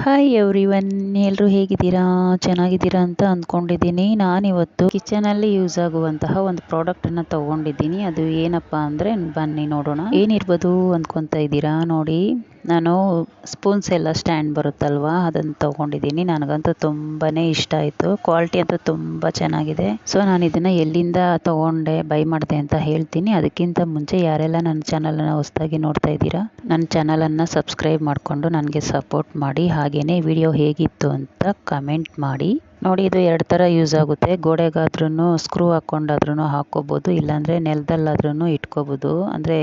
Hi everyone, ಎಲ್ಲರೂ ಹೇಗಿದ್ದೀರಾ? ಚೆನ್ನಾಗಿದ್ದೀರಾ ಅಂತ ಅಂದ್ಕೊಂಡಿದ್ದೀನಿ. ನಾನಿವತ್ತು ಕಿಚನಲ್ಲಿ ಯೂಸ್ ಆಗುವಂತಹ ಒಂದು ಪ್ರಾಡಕ್ಟನ್ನು ತೊಗೊಂಡಿದ್ದೀನಿ. ಅದು ಏನಪ್ಪ ಅಂದರೆ ಬನ್ನಿ ನೋಡೋಣ. ಏನಿರ್ಬೋದು ಅಂದ್ಕೊತಾ ಇದ್ದೀರಾ? ನೋಡಿ, ನಾನು ಸ್ಪೂನ್ಸ್ ಎಲ್ಲ ಸ್ಟ್ಯಾಂಡ್ ಬರುತ್ತಲ್ವಾ, ಅದನ್ನು ತೊಗೊಂಡಿದ್ದೀನಿ. ನನಗಂತೂ ತುಂಬಾ ಇಷ್ಟ ಆಯಿತು. ಕ್ವಾಲಿಟಿ ಅಂತೂ ತುಂಬ ಚೆನ್ನಾಗಿದೆ. ಸೊ ನಾನು ಇದನ್ನು ಎಲ್ಲಿಂದ ತೊಗೊಂಡೆ, ಬೈ ಮಾಡಿದೆ ಅಂತ ಹೇಳ್ತೀನಿ. ಅದಕ್ಕಿಂತ ಮುಂಚೆ ಯಾರೆಲ್ಲ ನನ್ನ ಚಾನಲನ್ನು ಹೊಸದಾಗಿ ನೋಡ್ತಾ ಇದ್ದೀರಾ, ನನ್ನ ಚಾನಲನ್ನು ಸಬ್ಸ್ಕ್ರೈಬ್ ಮಾಡಿಕೊಂಡು ನನಗೆ ಸಪೋರ್ಟ್ ಮಾಡಿ. ಹಾಗೆಯೇ ವಿಡಿಯೋ ಹೇಗಿತ್ತು ಅಂತ ಕಮೆಂಟ್ ಮಾಡಿ. ನೋಡಿ, ಇದು ಎರಡು ಥರ ಯೂಸ್ ಆಗುತ್ತೆ. ಗೋಡೆಗಾದ್ರೂ ಸ್ಕ್ರೂ ಹಾಕ್ಕೊಂಡಾದ್ರೂ ಹಾಕ್ಕೋಬೋದು, ಇಲ್ಲಾಂದರೆ ನೆಲದಲ್ಲಾದ್ರೂ ಇಟ್ಕೋಬೋದು, ಅಂದರೆ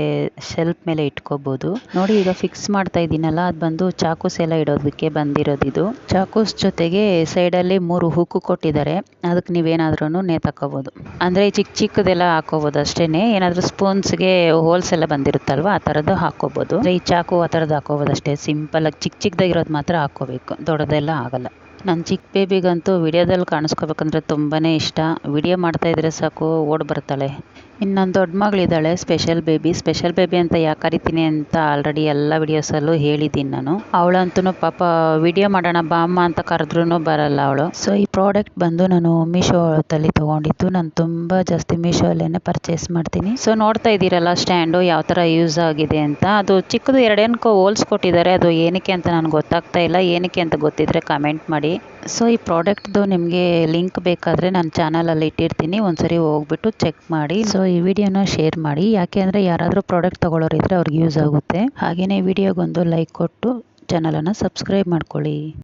ಶೆಲ್ಫ್ ಮೇಲೆ ಇಟ್ಕೋಬೋದು. ನೋಡಿ, ಈಗ ಫಿಕ್ಸ್ ಮಾಡ್ತಾ ಇದ್ದೀನಲ್ಲ, ಅದು ಬಂದು ಚಾಕೂಸ್ ಎಲ್ಲ ಇಡೋದಕ್ಕೆ ಬಂದಿರೋದು. ಇದು ಚಾಕೂಸ್ ಜೊತೆಗೆ ಸೈಡಲ್ಲಿ 3 ಹುಕ್ಕು ಕೊಟ್ಟಿದ್ದಾರೆ. ಅದಕ್ಕೆ ನೀವೇನಾದ್ರೂ ನೇತಾಕೋಬೋದು, ಅಂದರೆ ಚಿಕ್ಕದೆಲ್ಲ ಹಾಕೋಬೋದು ಅಷ್ಟೇ. ಏನಾದರೂ ಸ್ಪೂನ್ಸ್ಗೆ ಹೋಲ್ಸ್ ಎಲ್ಲ ಬಂದಿರುತ್ತಲ್ವ, ಆ ಥರದ್ದು ಹಾಕೋಬೋದು. ಈ ಚಾಕು ಆ ಥರದ್ದು ಹಾಕೋಬೋದು ಅಷ್ಟೇ. ಸಿಂಪಲಾಗಿ ಚಿಕ್ಕದಾಗಿರೋದು ಮಾತ್ರ ಹಾಕ್ಕೋಬೇಕು, ದೊಡ್ಡದೆಲ್ಲ ಆಗಲ್ಲ. ನನ್ನ ಚಿಕ್ಕ ಬೇಬಿಗಂತೂ ವಿಡಿಯೋದಲ್ಲಿ ಕಾಣಿಸ್ಕೋಬೇಕಂದ್ರೆ ತುಂಬಾ ಇಷ್ಟ. ವಿಡಿಯೋ ಮಾಡ್ತಾಯಿದ್ರೆ ಸಾಕು ಓಡಿ ಬರ್ತಾಳೆ. ಇನ್ನು ನನ್ನ ದೊಡ್ಡ ಮಗಳಿದ್ದಾಳೆ, ಸ್ಪೆಷಲ್ ಬೇಬಿ ಅಂತ ಯಾಕೆ ಕರಿತೀನಿ ಅಂತ ಆಲ್ರೆಡಿ ಎಲ್ಲ ವಿಡಿಯೋಸಲ್ಲೂ ಹೇಳಿದ್ದೀನಿ ನಾನು. ಅವಳಂತೂ ಪಾಪ ವಿಡಿಯೋ ಮಾಡೋಣ ಬಾ ಅಮ್ಮ ಅಂತ ಕರೆದ್ರೂ ಬರಲ್ಲ ಅವಳು. ಸೊ ಈ ಪ್ರಾಡಕ್ಟ್ ಬಂದು ನಾನು ಮೀಶೋದಲ್ಲಿ ತೊಗೊಂಡಿದ್ದು. ನಾನು ತುಂಬ ಜಾಸ್ತಿ ಮೀಶೋಲ್ಲೇ ಪರ್ಚೇಸ್ ಮಾಡ್ತೀನಿ. ಸೊ ನೋಡ್ತಾ ಇದ್ದೀರಲ್ಲ ಸ್ಟ್ಯಾಂಡು ಯಾವ ಥರ ಯೂಸ್ ಆಗಿದೆ ಅಂತ. ಅದು ಚಿಕ್ಕದು ಎರಡೇನಕ್ಕೋ ಹೋಲ್ಸ್ ಕೊಟ್ಟಿದ್ದಾರೆ. ಅದು ಏನಕ್ಕೆ ಅಂತ ನನಗೆ ಗೊತ್ತಾಗ್ತಾ ಇಲ್ಲ. ಏನಕ್ಕೆ ಅಂತ ಗೊತ್ತಿದ್ರೆ ಕಮೆಂಟ್ ಮಾಡಿ. ಸೊ ಈ ಪ್ರಾಡಕ್ಟ್ದು ನಿಮಗೆ ಲಿಂಕ್ ಬೇಕಾದರೆ ನನ್ನ ಚಾನಲಲ್ಲಿ ಇಟ್ಟಿರ್ತೀನಿ, ಒಂದ್ಸರಿ ಹೋಗ್ಬಿಟ್ಟು ಚೆಕ್ ಮಾಡಿ. ಸೊ ಈ ವಿಡಿಯೋನ ಶೇರ್ ಮಾಡಿ, ಯಾಕೆ ಅಂದರೆ ಯಾರಾದರೂ ಪ್ರಾಡಕ್ಟ್ ತೊಗೊಳ್ಳೋರಿದ್ರೆ ಅವ್ರಿಗೆ ಯೂಸ್ ಆಗುತ್ತೆ. ಹಾಗೆಯೇ ವಿಡಿಯೋಗೊಂದು ಲೈಕ್ ಕೊಟ್ಟು ಚಾನಲನ್ನು ಸಬ್ಸ್ಕ್ರೈಬ್ ಮಾಡ್ಕೊಳ್ಳಿ.